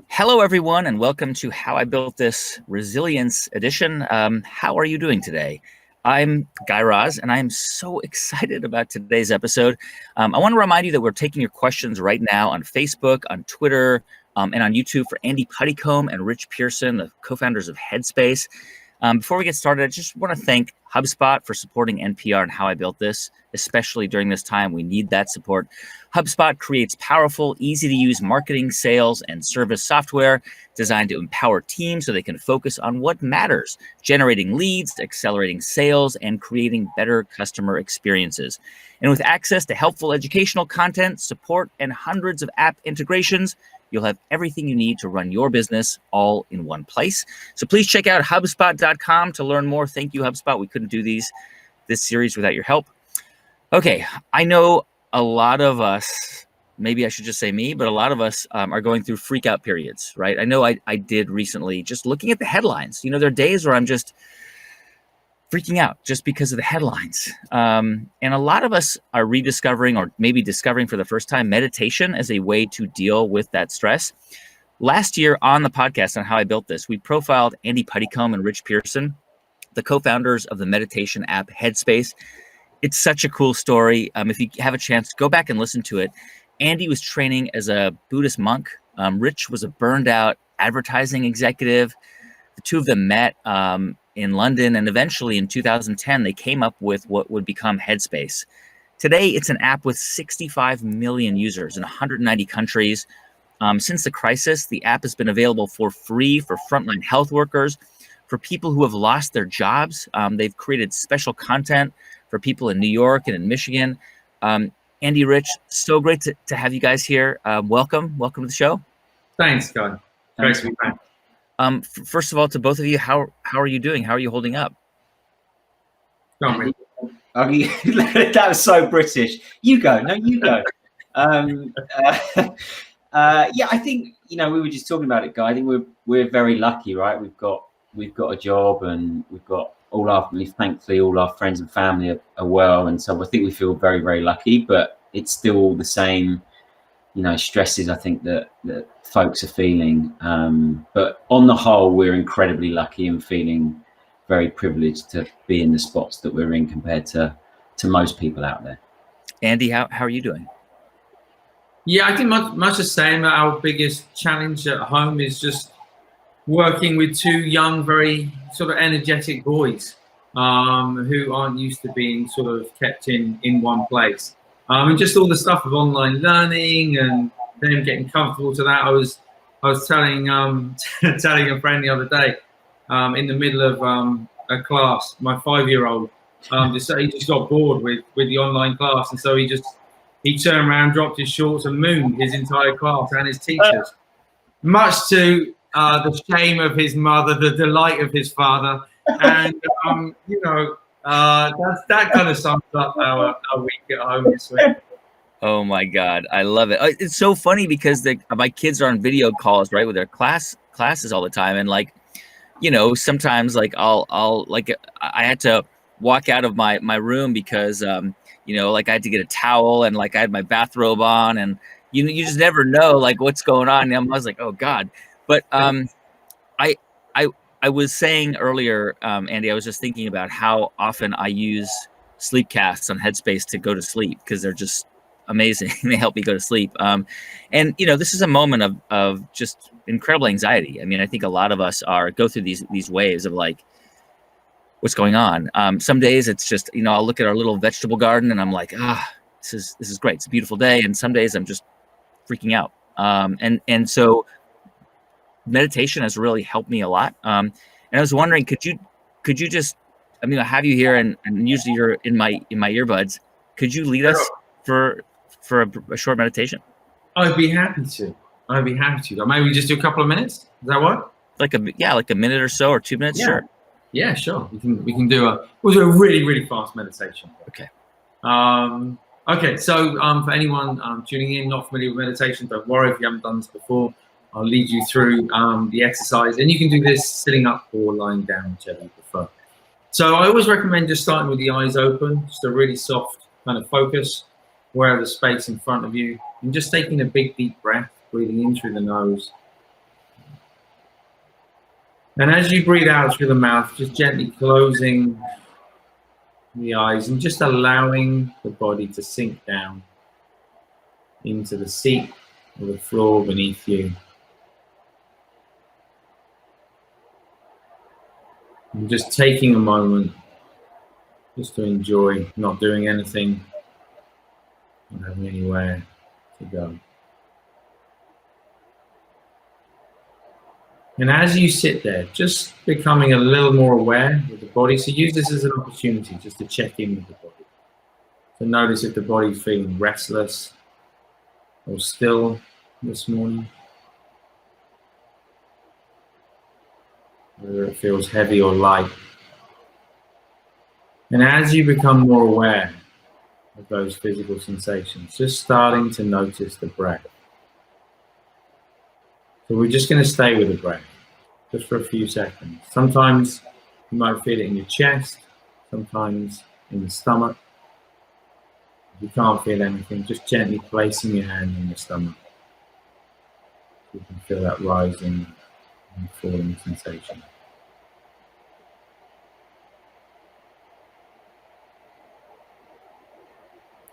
Hello, everyone, and welcome to How I Built This Resilience Edition. How are you doing today? I'm Guy Raz, and I am so excited about today's episode. I want to remind you that we're taking your questions right now on Facebook, on Twitter, and on YouTube for Andy Puddicombe and Rich Pierson, the co-founders of Headspace. Before we get started, I just want to thank HubSpot for supporting NPR and How I Built This, especially during this time. We need that support. HubSpot creates powerful, easy-to-use marketing, sales, and service software designed to empower teams so they can focus on what matters, generating leads, accelerating sales, and creating better customer experiences. And with access to helpful educational content, support, and hundreds of app integrations, you'll have everything you need to run your business all in one place. So please check out HubSpot.com to learn more. Thank you, HubSpot. We couldn't do this series without your help. Okay, I know a lot of us, maybe I should just say me, but a lot of us are going through freak out periods, right? I know I did recently, just looking at the headlines. You know, there are days where I'm just freaking out just because of the headlines. And a lot of us are rediscovering or maybe discovering for the first time meditation as a way to deal with that stress. Last year on the podcast on How I Built This, we profiled Andy Puddicombe and Rich Pierson, the co-founders of the meditation app Headspace. It's such a cool story. If you have a chance, go back and listen to it. Andy was training as a Buddhist monk. Rich was a burned out advertising executive. The two of them met in London, and eventually in 2010, they came up with what would become Headspace. Today, it's an app with 65 million users in 190 countries. Since the crisis, the app has been available for free for frontline health workers, for people who have lost their jobs. They've created special content for people in New York and in Michigan. Andy, Rich, so great to have you guys here. Welcome to the show. Thanks, God. Great to be back. First of all, to both of you, how are you doing? How are you holding up? Don't That was so British. You go. No, you go. Yeah, I think, we were just talking about it, Guy. I think we're very lucky, right? We've got a job, and we've got thankfully all our friends and family are well, and so I think we feel very, very lucky. But it's still the same, stresses I think that folks are feeling. But on the whole, we're incredibly lucky and feeling very privileged to be in the spots that we're in compared to most people out there. Andy, how are you doing? Yeah, I think much the same. Our biggest challenge at home is just working with two young, very sort of energetic boys who aren't used to being sort of kept in one place. And just all the stuff of online learning and them getting comfortable to that. I was telling telling a friend the other day, in the middle of a class, my 5-year-old he just got bored with the online class, and so he turned around, dropped his shorts, and mooned his entire class and his teachers, much to the shame of his mother, the delight of his father, and that kind of sums up our week at home this week. Oh my God, I love it. It's so funny because my kids are on video calls, right, with their classes all the time, and sometimes I'll I had to walk out of my room because I had to get a towel, and I had my bathrobe on, and you just never know what's going on. And I was like, oh God. But I was saying earlier, Andy, I was just thinking about how often I use sleep casts on Headspace to go to sleep because they're just amazing. They help me go to sleep. And this is a moment of just incredible anxiety. I mean, I think a lot of us go through these waves of what's going on. Some days it's just, I'll look at our little vegetable garden and I'm like, this is great. It's a beautiful day. And some days I'm just freaking out. And so meditation has really helped me a lot. And I was wondering, could you just, I have you here and usually you're in my earbuds. Could you lead us for a short meditation? I'd be happy to. Maybe we just do a couple of minutes. Is that what? Like a minute or so, or 2 minutes? Yeah. Sure. Yeah, sure. We can do we'll do a really, really fast meditation. Okay. Okay. So for anyone tuning in, not familiar with meditation, don't worry if you haven't done this before. I'll lead you through the exercise, and you can do this sitting up or lying down, whichever you prefer. So I always recommend just starting with the eyes open, just a really soft kind of focus, wherever the space in front of you, and just taking a big deep breath, breathing in through the nose And as you breathe out through the mouth, just gently closing the eyes and just allowing the body to sink down into the seat or the floor beneath you. And just taking a moment just to enjoy not doing anything, not having anywhere to go. And as you sit there, just becoming a little more aware of the body. So use this as an opportunity just to check in with the body. So notice if the body's feeling restless or still this morning. Whether it feels heavy or light. And as you become more aware of those physical sensations, just starting to notice the breath. So we're just going to stay with the breath, just for a few seconds. Sometimes you might feel it in your chest, sometimes in the stomach. If you can't feel anything, just gently placing your hand on the stomach. You can feel that rising and falling sensation.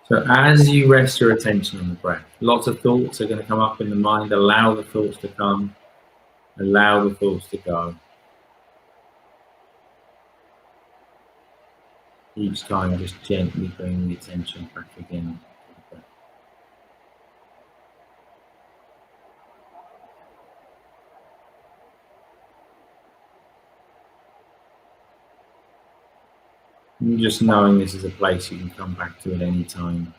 So as you rest your attention on the breath, lots of thoughts are going to come up in the mind. Allow the thoughts to come. Allow the thoughts to go. Each time, just gently bring the attention back again to the breath. And just knowing this is a place you can come back to at any time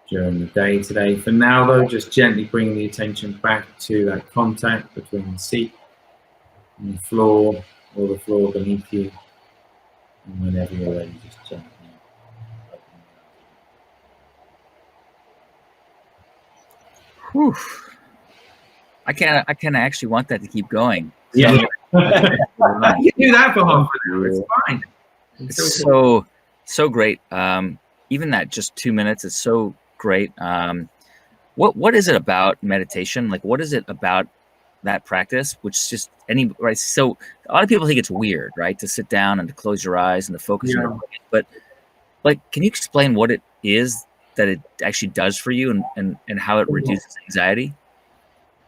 during the day today. For now though, just gently bring the attention back to that contact between the seat and the floor, or the floor beneath you. And whenever you're ready, just gently open Whew. I kind of actually want that to keep going. Yeah. You can do that for half an hour, it's fine. It's so great. Even that just 2 minutes is so great. What is it about meditation? Like, what is it about that practice? Which just right? So a lot of people think it's weird, right, to sit down and to close your eyes and to focus on your breath. But like, can you explain what it is that it actually does for you and how it reduces anxiety?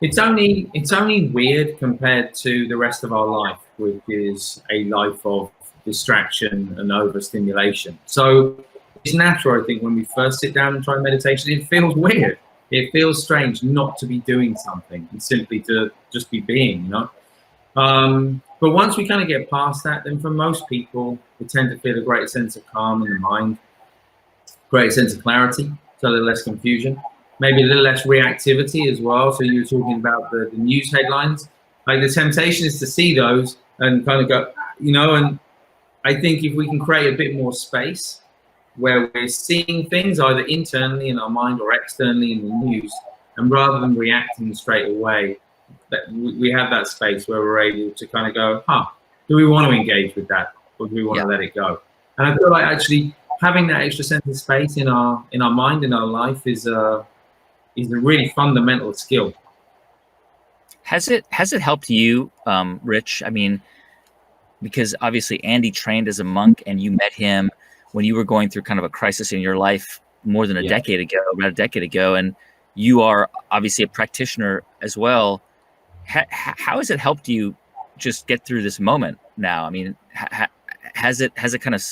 It's only weird compared to the rest of our life, which is a life of distraction and overstimulation. So it's natural, I think, when we first sit down and try meditation, it feels weird. It feels strange not to be doing something and simply to just be being, you know. But once we kind of get past that, then for most people, we tend to feel a great sense of calm in the mind, great sense of clarity, so a little less confusion, maybe a little less reactivity as well. So you were talking about the news headlines. Like, the temptation is to see those and kind of go, you know, and I think if we can create a bit more space where we're seeing things either internally in our mind or externally in the news, and rather than reacting straight away, that we have that space where we're able to kind of go, do we want to engage with that, or do we want to let it go? And I feel like actually having that extra sense of space in our mind, in our life, is a really fundamental skill. Has it helped you, Rich? I mean, because obviously Andy trained as a monk, and you met him when you were going through kind of a crisis in your life more than about a decade ago, and you are obviously a practitioner as well. How has it helped you just get through this moment now? I mean, has it kind of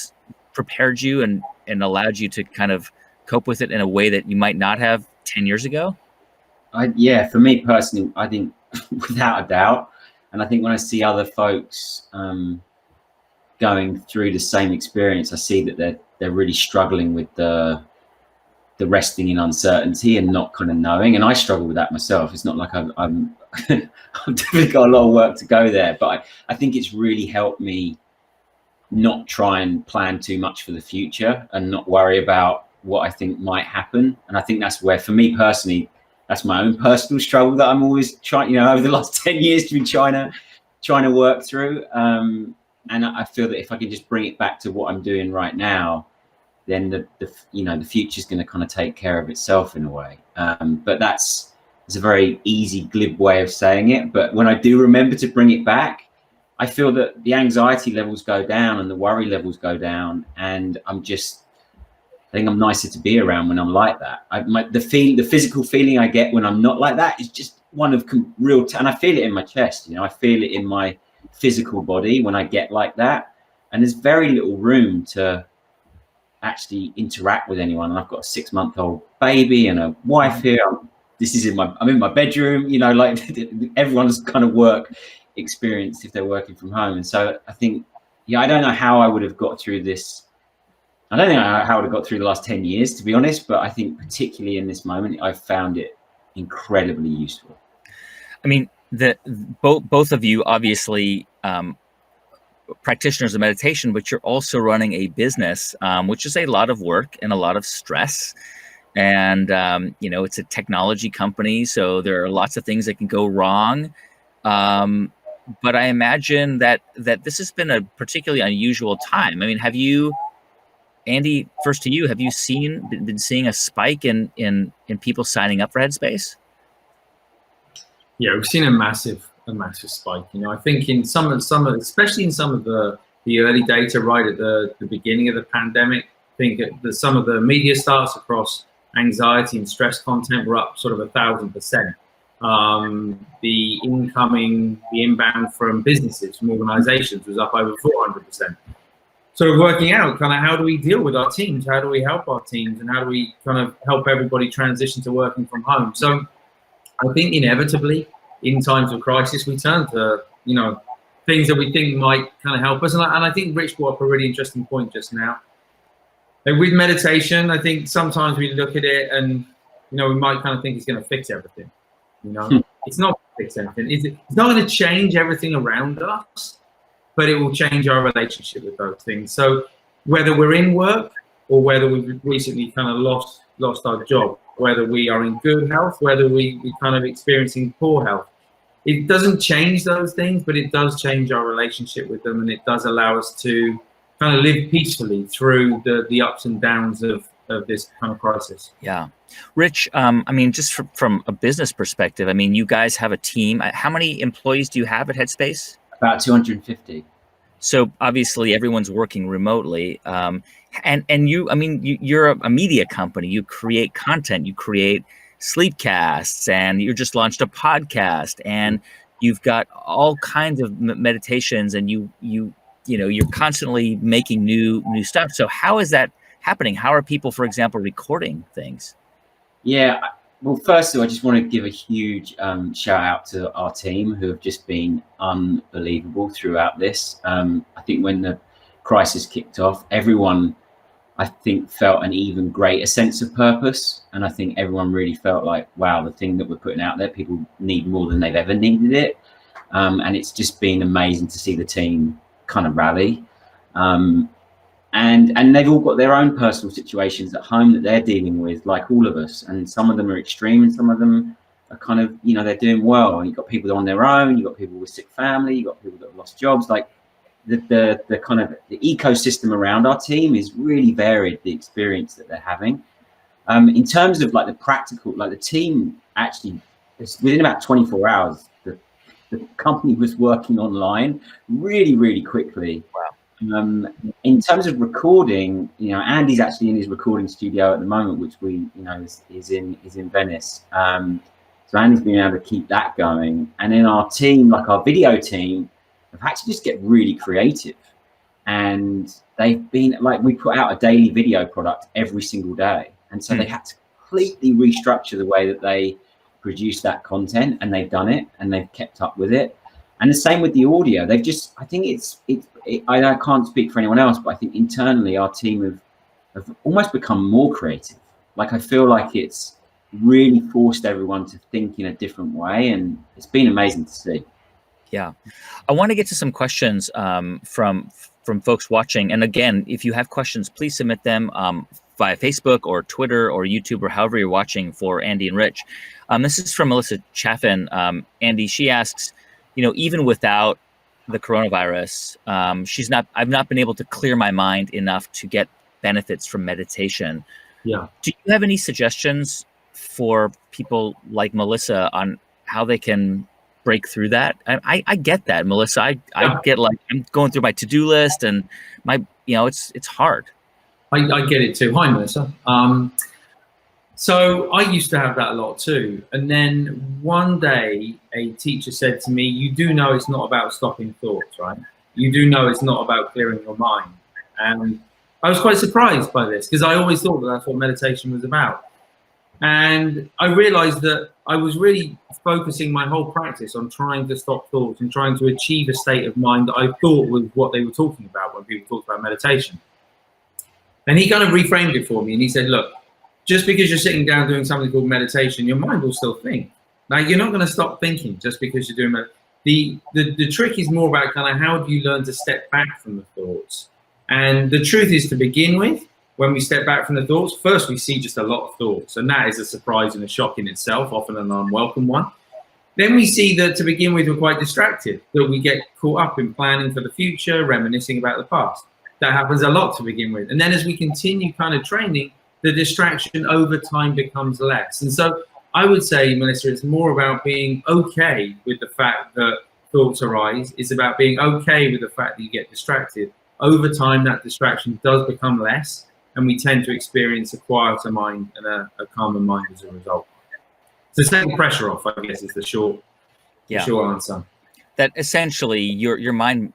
prepared you and allowed you to kind of cope with it in a way that you might not have 10 years ago? For me personally, I think without a doubt. And I think when I see other folks going through the same experience, I see that they're really struggling with the resting in uncertainty and not kind of knowing. And I struggle with that myself. It's not like I'm I've definitely got a lot of work to go there, but I think it's really helped me not try and plan too much for the future and not worry about what I think might happen. And I think that's where, for me personally, that's my own personal struggle that I'm always trying, over the last 10 years to be trying to work through. And I feel that if I can just bring it back to what I'm doing right now, then the future is going to kind of take care of itself in a way. But it's a very easy, glib way of saying it. But when I do remember to bring it back, I feel that the anxiety levels go down and the worry levels go down, and I think I'm nicer to be around when I'm like that. The physical feeling I get when I'm not like that is just one of and I feel it in my chest. I feel it in my physical body when I get like that, and there's very little room to actually interact with anyone. And I've got a 6-month-old baby and a wife here. I'm in my bedroom. Like everyone's kind of work experience if they're working from home, and so I think, I don't know how I would have got through this. I don't think how I would have got through the last 10 years, to be honest, but I think particularly in this moment, I've found it incredibly useful. I mean, both of you obviously practitioners of meditation, but you're also running a business, which is a lot of work and a lot of stress. And, it's a technology company, so there are lots of things that can go wrong. But I imagine that this has been a particularly unusual time. I mean, have you, Andy, first to you, have you been seeing a spike in people signing up for Headspace? Yeah, we've seen a massive spike. I think in some of especially in some of the early data right at the beginning of the pandemic, I think that some of the media starts across anxiety and stress content were up sort of 1,000%. The inbound from businesses, from organizations was up over 400%. Sort of working out kind of how do we deal with our teams, how do we help our teams, and how do we kind of help everybody transition to working from home. So I think inevitably in times of crisis, we turn to, things that we think might kind of help us. And I think Rich brought up a really interesting point just now. And with meditation, I think sometimes we look at it and, we might kind of think it's going to fix everything. It's not going to fix anything. It's not going to change everything around us, but it will change our relationship with those things. So whether we're in work or whether we've recently kind of lost our job, whether we are in good health, whether we kind of experiencing poor health, it doesn't change those things, but it does change our relationship with them, and it does allow us to kind of live peacefully through the ups and downs of this kind of crisis. Yeah. Rich, I mean, just from a business perspective, I mean, you guys have a team. How many employees do you have at Headspace? About 250. So obviously everyone's working remotely. And you, I mean, you're a media company. You create content, you create sleepcasts, and you just launched a podcast, and you've got all kinds of meditations, and you're constantly making new stuff. So how is that happening? How are people, for example, recording things? Yeah, well, first of all, I just want to give a huge shout out to our team, who have just been unbelievable throughout this. I think when the crisis kicked off, everyone, I think, felt an even greater sense of purpose. And I think everyone really felt like, wow, the thing that we're putting out there, people need more than they've ever needed it. And it's just been amazing to see the team kind of rally. And they've all got their own personal situations at home that they're dealing with, like all of us. And some of them are extreme, and some of them are kind of, they're doing well. And you've got people on their own, you've got people with sick family, you've got people that have lost jobs. Like the kind of the ecosystem around our team is really varied, the experience that they're having. In terms of like the practical, like the team actually, within about 24 hours, the company was working online really, really quickly. Wow. In terms of recording, Andy's actually in his recording studio at the moment, which is in Venice. So Andy's been able to keep that going. And then our team, like our video team, have had to just get really creative. And they've been like, we put out a daily video product every single day. And so they had to completely restructure the way that they produce that content, and they've done it, and they've kept up with it. And the same with the audio. They've just, I think I can't speak for anyone else, but I think internally our team have almost become more creative. Like, I feel like it's really forced everyone to think in a different way, and it's been amazing to see. Yeah. I want to get to some questions from folks watching. And again, if you have questions, please submit them via Facebook or Twitter or YouTube or however you're watching for Andy and Rich. This is from Melissa Chaffin. Andy, she asks, even without the coronavirus, I've not been able to clear my mind enough to get benefits from meditation. Yeah. Do you have any suggestions for people like Melissa on how they can break through that. I get that, Melissa. I get like I'm going through my to-do list and my, it's hard. I get it too. Hi, Melissa. So I used to have that a lot too. And then one day a teacher said to me, you do know it's not about stopping thoughts, right? You do know it's not about clearing your mind. And I was quite surprised by this because I always thought that that's what meditation was about. And I realized that I was really focusing my whole practice on trying to stop thoughts and trying to achieve a state of mind that I thought was what they were talking about when people talked about meditation. And he kind of reframed it for me and he said, look, just because you're sitting down doing something called meditation, your mind will still think. Now, you're not going to stop thinking just because you're doing meditation. The trick is more about kind of how do you learn to step back from the thoughts. And the truth is, to begin with, when we step back from the thoughts, first we see just a lot of thoughts. And that is a surprise and a shock in itself, often an unwelcome one. Then we see that to begin with, we're quite distracted, that we get caught up in planning for the future, reminiscing about the past. That happens a lot to begin with. And then as we continue kind of training, the distraction over time becomes less. And so I would say, Melissa, it's more about being okay with the fact that thoughts arise. It's about being okay with the fact that you get distracted. Over time, that distraction does become less, and we tend to experience a quieter mind and a calmer mind as a result. So taking pressure off, I guess, is the short answer. That essentially your mind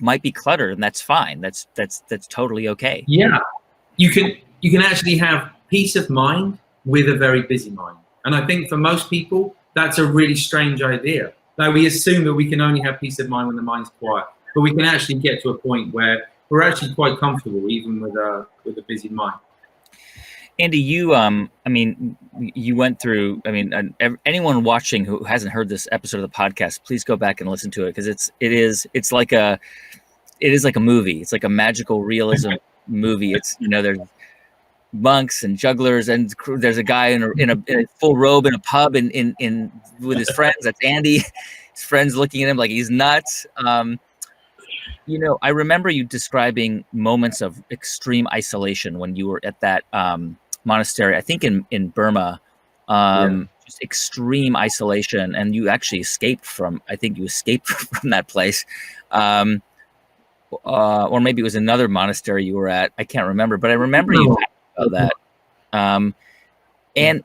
might be cluttered, and that's fine. That's totally okay. Yeah, you can actually have peace of mind with a very busy mind. And I think for most people, that's a really strange idea. Like, we assume that we can only have peace of mind when the mind's quiet, but we can actually get to a point where we're actually quite comfortable even with a busy mind. Andy, you you went through, anyone watching who hasn't heard this episode of the podcast, please go back and listen to it, because it is like a movie. It's like a magical realism movie. It's, there's monks and jugglers, and there's a guy in a full robe in a pub in with his friends. That's Andy. His friends looking at him like he's nuts. I remember you describing moments of extreme isolation when you were at that monastery, I think in Burma, just extreme isolation, and you actually escaped from that place. Or maybe it was another monastery you were at. I can't remember, but I remember you talking about that. And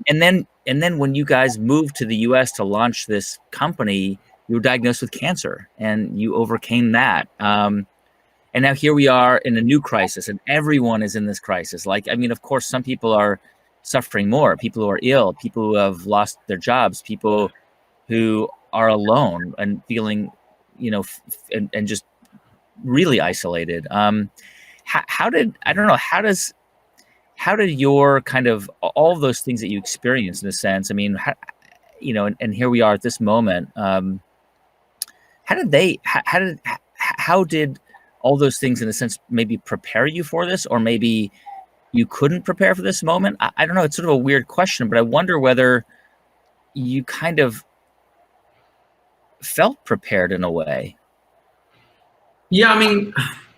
then when you guys moved to the US to launch this company, you were diagnosed with cancer and you overcame that. And now here we are in a new crisis, and everyone is in this crisis. Of course, some people are suffering more, people who are ill, people who have lost their jobs, people who are alone and feeling, and just really isolated. How did your kind of all of those things that you experienced, in a sense, and here we are at this moment, how did all those things, in a sense, maybe prepare you for this, or maybe you couldn't prepare for this moment? I don't know. It's sort of a weird question, but I wonder whether you kind of felt prepared in a way. Yeah,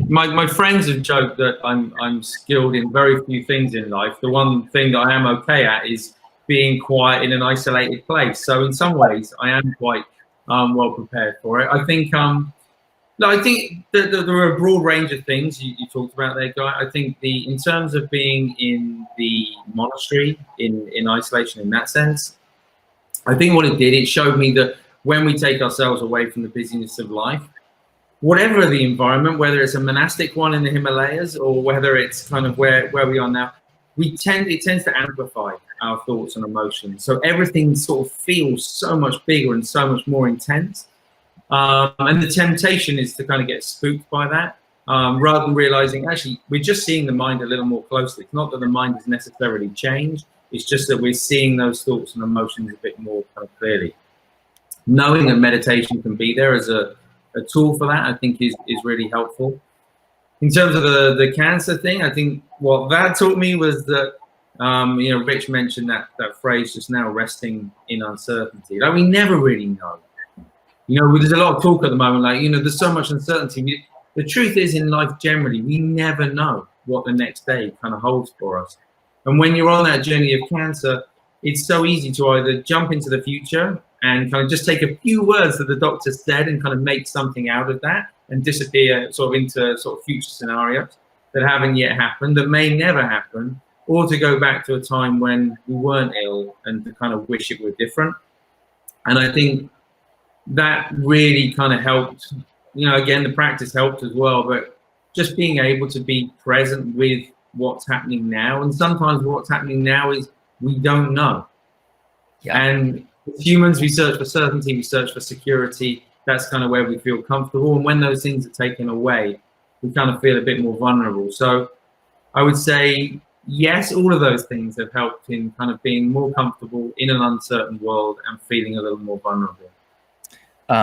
my friends have joked that I'm skilled in very few things in life. The one thing that I am okay at is being quiet in an isolated place. So in some ways, I am quite well prepared for it. I think that there are a broad range of things you talked about there, Guy. I think in terms of being in the monastery, in isolation in that sense, I think what it did, it showed me that when we take ourselves away from the busyness of life, whatever the environment, whether it's a monastic one in the Himalayas or whether it's kind of where we are now, it tends to amplify our thoughts and emotions. So everything sort of feels so much bigger and so much more intense. And the temptation is to kind of get spooked by that, rather than realizing, actually, we're just seeing the mind a little more closely. It's not that the mind has necessarily changed. It's just that we're seeing those thoughts and emotions a bit more kind of clearly. Knowing that meditation can be there as a tool for that, I think is really helpful. In terms of the cancer thing, I think what that taught me was that, Rich mentioned that phrase just now, resting in uncertainty. We never really know. There's a lot of talk at the moment, there's so much uncertainty. The truth is, in life generally, we never know what the next day kind of holds for us. And when you're on that journey of cancer, it's so easy to either jump into the future and kind of just take a few words that the doctor said and kind of make something out of that and disappear sort of into sort of future scenarios that haven't yet happened, that may never happen, or to go back to a time when we weren't ill and to kind of wish it were different. And I think that really kind of helped, again, the practice helped as well, but just being able to be present with what's happening now. And sometimes what's happening now is we don't know. Yeah. And as humans, we search for certainty, we search for security. That's kind of where we feel comfortable. And when those things are taken away, we kind of feel a bit more vulnerable. So I would say, yes, all of those things have helped in kind of being more comfortable in an uncertain world and feeling a little more vulnerable.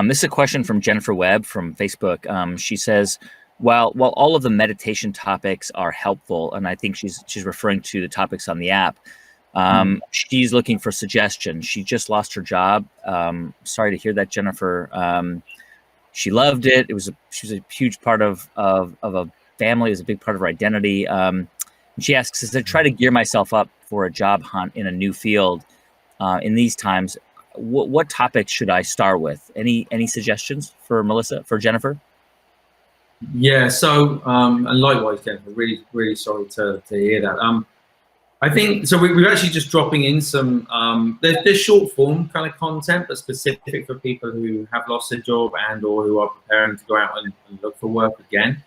This is a question from Jennifer Webb from Facebook. She says, while all of the meditation topics are helpful, and I think she's referring to the topics on the app, she's looking for suggestions. She just lost her job. Sorry to hear that, Jennifer. She loved it. She was a huge part of a family. It was a big part of her identity. She asks, as I try to gear myself up for a job hunt in a new field in these times, what topics should I start with? Any suggestions for Jennifer? Yeah, so, and likewise, Jennifer, really, really sorry to hear that. I think, so we're actually just dropping in some, there's short form kind of content, but specific for people who have lost their job and or who are preparing to go out and look for work again.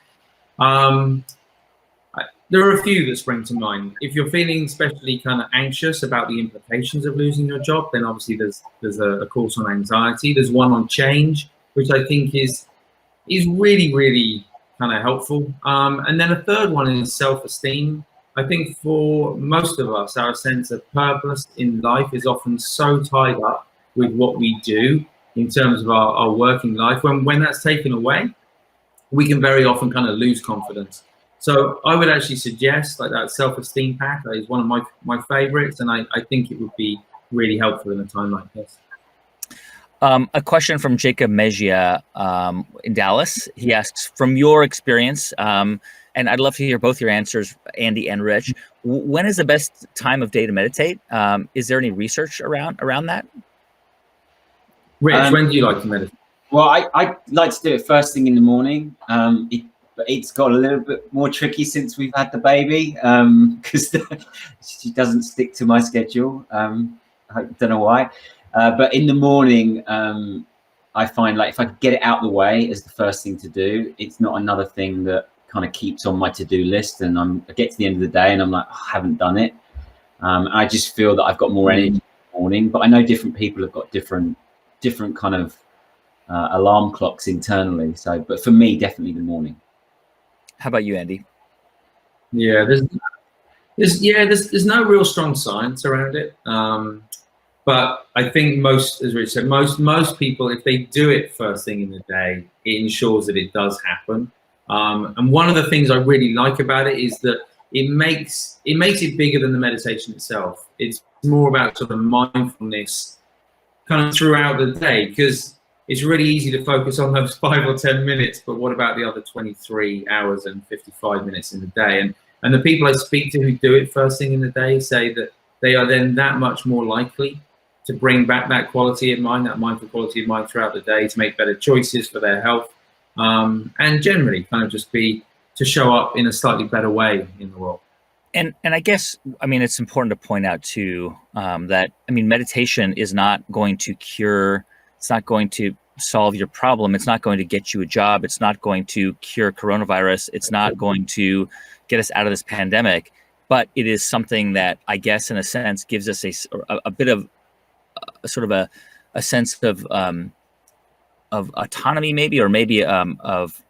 There are a few that spring to mind. If you're feeling especially kind of anxious about the implications of losing your job, then obviously there's a course on anxiety. There's one on change, which I think is really, really kind of helpful. And then a third one is self-esteem. I think for most of us, our sense of purpose in life is often so tied up with what we do in terms of our working life. When that's taken away, we can very often kind of lose confidence. So I would actually suggest like that self-esteem pack is one of my favorites, and I think it would be really helpful in a time like this. A question from Jacob Mejia in Dallas. He asks, from your experience, and I'd love to hear both your answers, Andy and Rich, when is the best time of day to meditate? Is there any research around that? Rich, when do you like to meditate? Well, I like to do it first thing in the morning. It's got a little bit more tricky since we've had the baby, because she doesn't stick to my schedule. I don't know why. But in the morning, I find like if I get it out the way as the first thing to do, it's not another thing that kind of keeps on my to-do list. And I get to the end of the day and I'm like, oh, I haven't done it. I just feel that I've got more energy in the morning. But I know different people have got different kind of alarm clocks internally. So, but for me, definitely the morning. How about you, Andy? Yeah, there's no real strong science around it. But I think as Rich said, most people, if they do it first thing in the day, it ensures that it does happen. And one of the things I really like about it is that it makes it bigger than the meditation itself. It's more about sort of mindfulness kind of throughout the day, because it's really easy to focus on those 5 or 10 minutes, but what about the other 23 hours and 55 minutes in the day? And the people I speak to who do it first thing in the day say that they are then that much more likely to bring back that quality of mind, that mindful quality of mind throughout the day, to make better choices for their health, and generally kind of just to show up in a slightly better way in the world. And I guess, I mean, it's important to point out too, that, I mean, meditation is not going to cure, it's not going to solve your problem. It's not going to get you a job. It's not going to cure coronavirus. It's not going to get us out of this pandemic, but it is something that I guess in a sense gives us a bit of sort of a sense of autonomy maybe, or maybe of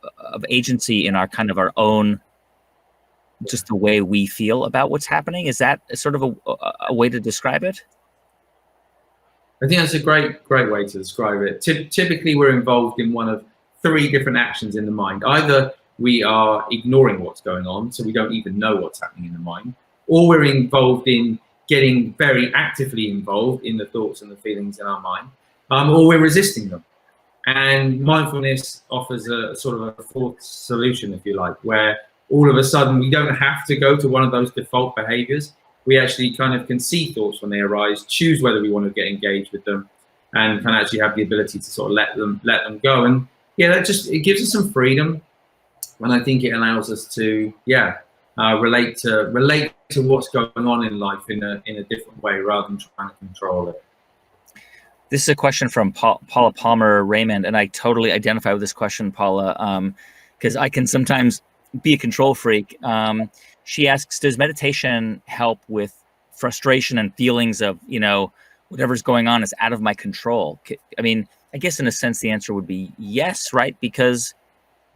agency in our kind of our own, just the way we feel about what's happening. Is that sort of a way to describe it? I think that's a great way to describe it. Typically, we're involved in one of 3 different actions in the mind. Either we are ignoring what's going on, so we don't even know what's happening in the mind, or we're involved in getting very actively involved in the thoughts and the feelings in our mind, or we're resisting them. And mindfulness offers a sort of a 4th solution, if you like, where all of a sudden we don't have to go to one of those default behaviors. We actually kind of can see thoughts when they arise, choose whether we want to get engaged with them, and can actually have the ability to sort of let them go. And yeah, it gives us some freedom, and I think it allows us to relate to what's going on in life in a different way rather than trying to control it. This is a question from Paula Palmer Raymond, and I totally identify with this question, Paula, because I can sometimes be a control freak. She asks, does meditation help with frustration and feelings of, whatever's going on is out of my control? I mean, I guess in a sense, the answer would be yes, right? Because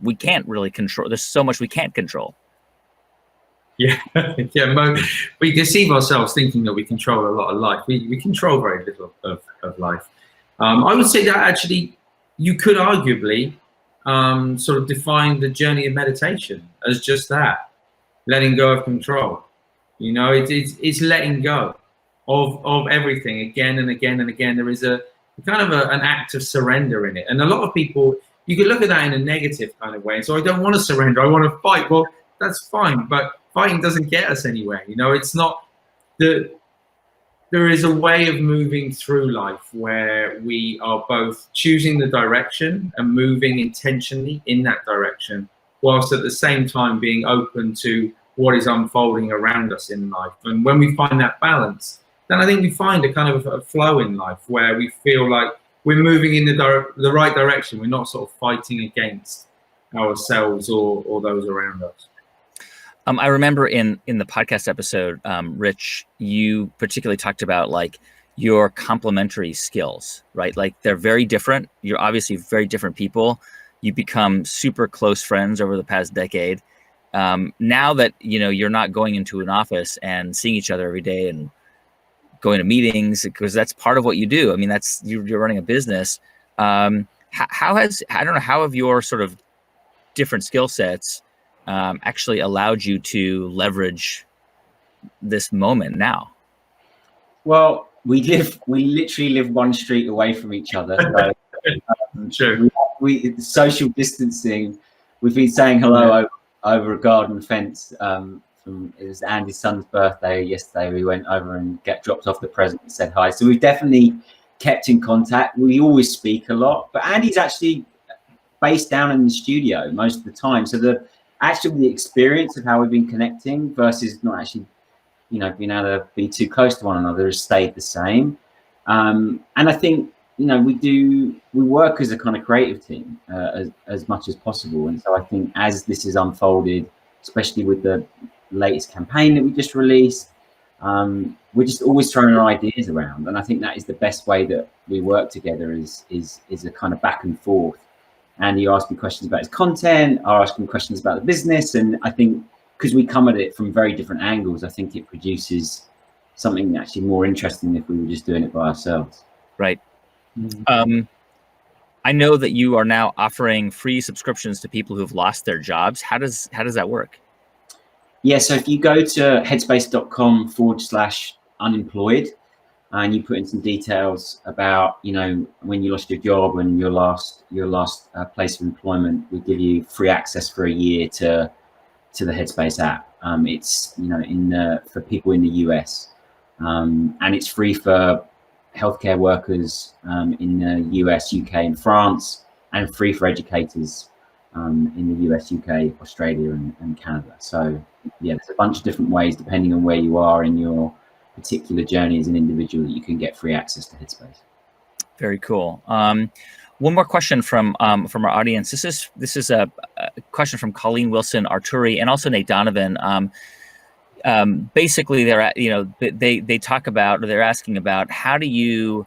we can't really control. There's so much we can't control. Yeah, we deceive ourselves thinking that we control a lot of life. We control very little of life. I would say that actually you could arguably sort of define the journey of meditation as just that, letting go of control. It's letting go of everything again and again and again. There is a kind of an act of surrender in it. And a lot of people, you could look at that in a negative kind of way. So I don't want to surrender, I want to fight. Well, that's fine, but fighting doesn't get us anywhere. It's not there is a way of moving through life where we are both choosing the direction and moving intentionally in that direction, whilst at the same time being open to what is unfolding around us in life. And when we find that balance, then I think we find a kind of a flow in life where we feel like we're moving in the right direction. We're not sort of fighting against ourselves or those around us. I remember in the podcast episode, Rich, you particularly talked about like your complementary skills, right? Like they're very different. You're obviously very different people. You become super close friends over the past decade. Now that, you're not going into an office and seeing each other every day and going to meetings, because that's part of what you do. I mean, you're running a business. How have your sort of different skill sets actually allowed you to leverage this moment now? Well, we literally live one street away from each other. So, Sure. We social distancing. We've been saying hello over a garden fence. It was Andy's son's birthday yesterday. We went over and dropped off the present and said hi. So we've definitely kept in contact. We always speak a lot, but Andy's actually based down in the studio most of the time. So the experience of how we've been connecting versus not actually, being able to be too close to one another has stayed the same. And I think, we work as a kind of creative team as much as possible. And so I think as this is unfolded, especially with the latest campaign that we just released, we're just always throwing our ideas around. And I think that is the best way that we work together is a kind of back and forth. And you ask me questions about his content, I ask him questions about the business. And I think because we come at it from very different angles, I think it produces something actually more interesting if we were just doing it by ourselves. Right. I know that you are now offering free subscriptions to people who've lost their jobs. How does that work? Yeah, so if you go to headspace.com/unemployed and you put in some details about, when you lost your job and your last place of employment, we give you free access for a year to the Headspace app. It's, for people in the US, and it's free for healthcare workers in the US, UK, and France, and free for educators in the US, UK, Australia, and Canada. So yeah, there's a bunch of different ways depending on where you are in your particular journey as an individual that you can get free access to Headspace. Very cool. One more question from our audience. This is a question from Colleen Wilson Arturi and also Nate Donovan. Basically, they talk about, or they're asking about, how do you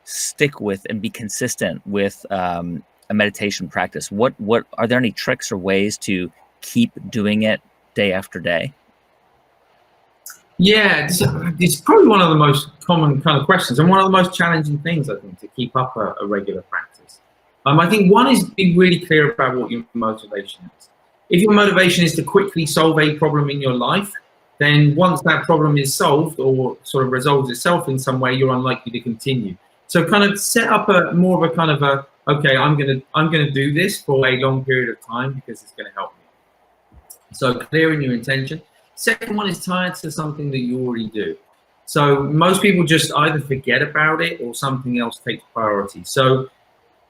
stick with and be consistent with a meditation practice? What are there any tricks or ways to keep doing it day after day? Yeah, it's probably one of the most common kind of questions and one of the most challenging things, I think, to keep up a regular practice. I think one is be really clear about what your motivation is. If your motivation is to quickly solve a problem in your life, then once that problem is solved or sort of resolves itself in some way, you're unlikely to continue. So kind of set up more of a kind of okay, I'm gonna do this for a long period of time because it's gonna help me. So clearing your intention. Second one is tied to something that you already do. So most people just either forget about it or something else takes priority. So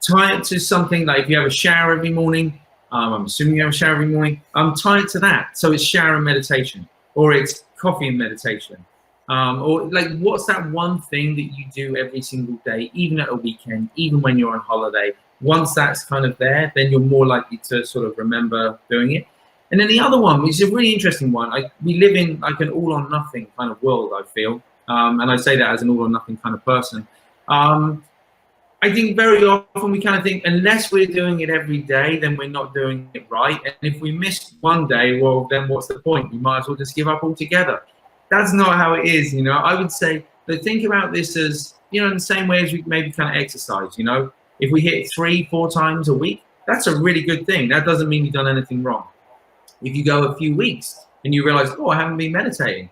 tie it to something like if you have a shower every morning, I'm assuming you have a shower every morning, tie it to that. So it's shower and meditation, or it's coffee and meditation. Or like, what's that one thing that you do every single day, even at a weekend, even when you're on holiday? Once that's kind of there, then you're more likely to sort of remember doing it. And then the other one, which is a really interesting one, we live in like an all or nothing kind of world, I feel. And I say that as an all or nothing kind of person. I think very often we kind of think, unless we're doing it every day, then we're not doing it right. And if we miss one day, well, then what's the point? We might as well just give up altogether. That's not how it is, you know. I would say that think about this as, you know, in the same way as we maybe kind of exercise, you know. If we hit 3-4 times a week, that's a really good thing. That doesn't mean you've done anything wrong. If you go a few weeks and you realize, oh, I haven't been meditating,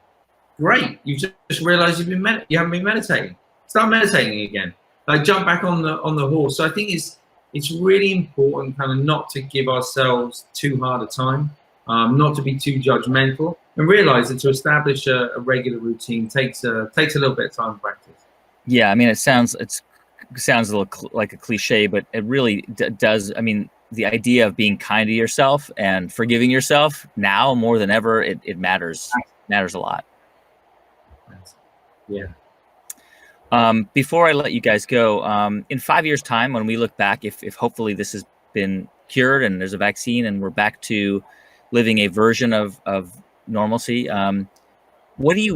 great. You just realized you haven't been meditating. Start meditating again. Like, jump back on the horse. So I think it's really important kind of not to give ourselves too hard a time, not to be too judgmental, and realize that to establish a regular routine takes a little bit of time to practice. Yeah, I mean, it sounds a little like a cliche, but it really does. I mean, the idea of being kind to yourself and forgiving yourself now more than ever, it matters a lot. Yeah. Before I let you guys go, in 5 years' time, when we look back, if hopefully this has been cured and there's a vaccine and we're back to living a version of normalcy, what do you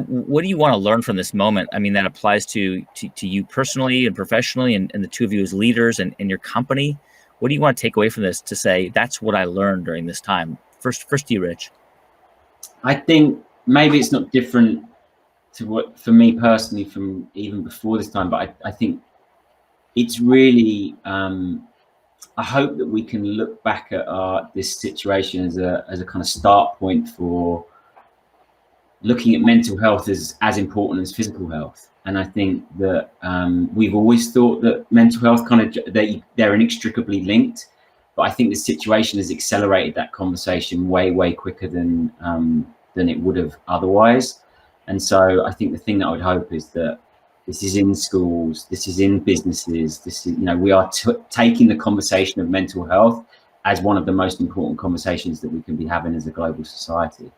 want to learn from this moment? I mean, that applies to you personally and professionally, and the two of you as leaders and your company. What do you want to take away from this to say, that's what I learned during this time? First to you, Rich. I think maybe it's not different to what, for me personally, from even before this time, but I think it's really, I hope that we can look back at this situation as a kind of start point for looking at mental health as important as physical health. And I think that we've always thought that mental health they're inextricably linked, but I think the situation has accelerated that conversation way quicker than it would have otherwise. And so I think the thing that I would hope is that this is in schools, this is in businesses, this is, you know, we are taking the conversation of mental health as one of the most important conversations that we can be having as a global society.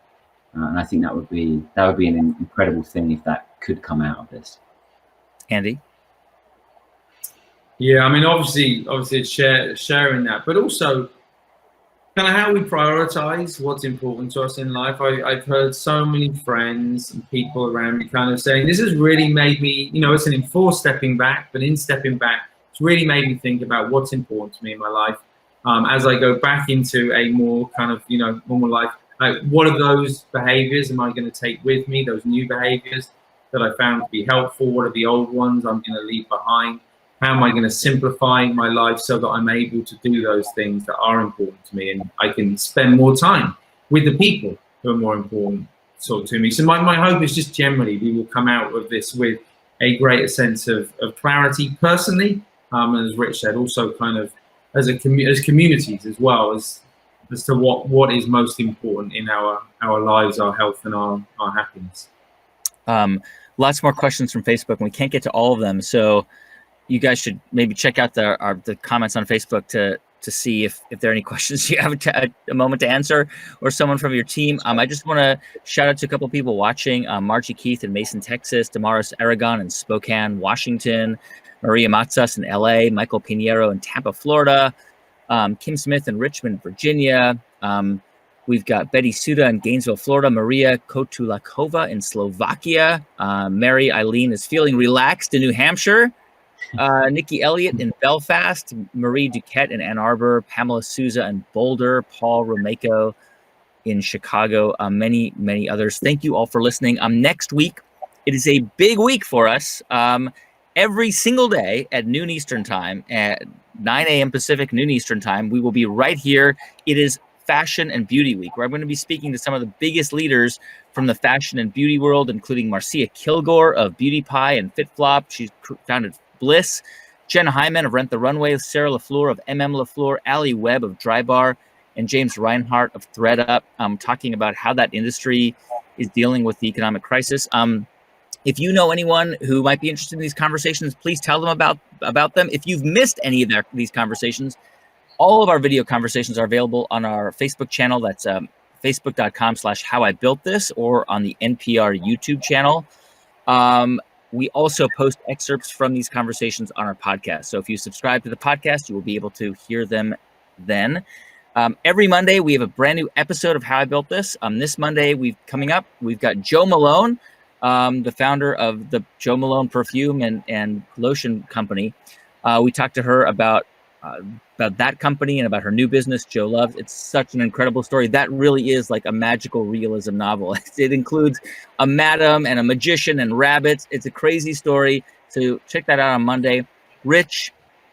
And I think that would be an incredible thing if that could come out of this. Andy? Yeah, I mean, obviously it's sharing that, but also kind of how we prioritize what's important to us in life. I've heard so many friends and people around me kind of saying, this has really made me, you know, it's an enforced stepping back, but in stepping back, it's really made me think about what's important to me in my life. As I go back into a more kind of, you know, normal life, like, what are those behaviors am I going to take with me, those new behaviors that I found to be helpful? What are the old ones I'm going to leave behind? How am I going to simplify my life so that I'm able to do those things that are important to me, and I can spend more time with the people who are more important to me? So my hope is just generally we will come out of this with a greater sense of clarity personally, and as Rich said, also kind of as communities as well, as to what is most important in our lives, our health and our happiness. Lots more questions from Facebook, and we can't get to all of them. So you guys should maybe check out the comments on Facebook to see if there are any questions you have a moment to answer, or someone from your team. I just want to shout out to a couple of people watching: Margie Keith in Mason, Texas; Damaris Aragon in Spokane, Washington; Maria Matzas in LA; Michael Pinheiro in Tampa, Florida; Kim Smith in Richmond, Virginia. We've got Betty Suda in Gainesville, Florida; Maria Kotulakova in Slovakia; Mary Eileen is feeling relaxed in New Hampshire; Nikki Elliott in Belfast; Marie Duquette in Ann Arbor; Pamela Souza in Boulder; Paul Romeko in Chicago; many others. Thank you all for listening. Next week, it is a big week for us. Every single day at noon Eastern time, at 9 a.m. Pacific, noon Eastern time, we will be right here. It is Fashion and Beauty Week, where I'm going to be speaking to some of the biggest leaders from the fashion and beauty world, including Marcia Kilgore of Beauty Pie and FitFlop. She's founded Bliss; Jen Hyman of Rent the Runway; Sarah LaFleur of LaFleur; Ali Webb of Drybar; and James Reinhart of ThreadUp, talking about how that industry is dealing with the economic crisis. If you know anyone who might be interested in these conversations, please tell them about them. If you've missed any of these conversations, all of our video conversations are available on our Facebook channel. That's facebook.com/howibuiltthis, or on the NPR YouTube channel. We also post excerpts from these conversations on our podcast. So if you subscribe to the podcast, you will be able to hear them then. Every Monday, we have a brand new episode of How I Built This. This Monday, we've got Jo Malone, the founder of the Jo Malone perfume and lotion company. We talked to her about that company and about her new business, Jo Loves. It's such an incredible story. That really is like a magical realism novel. It includes a madam and a magician and rabbits. It's a crazy story. So check that out on Monday. Rich,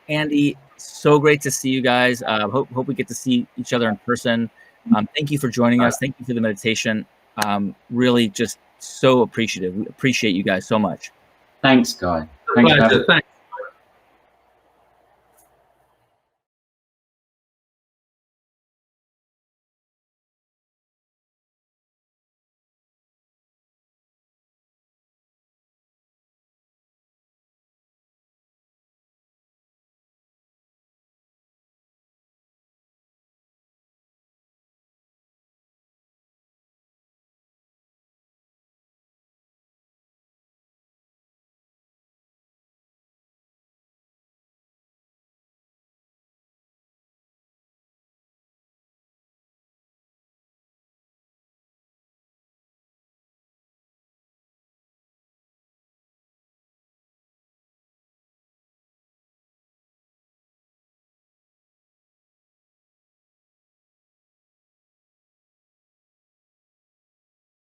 Andy, so great to see you guys. Hope we get to see each other in person. Thank you for joining us. Thank you for the meditation. Really just so appreciative. We appreciate you guys so much. Thanks, Guy. Thanks.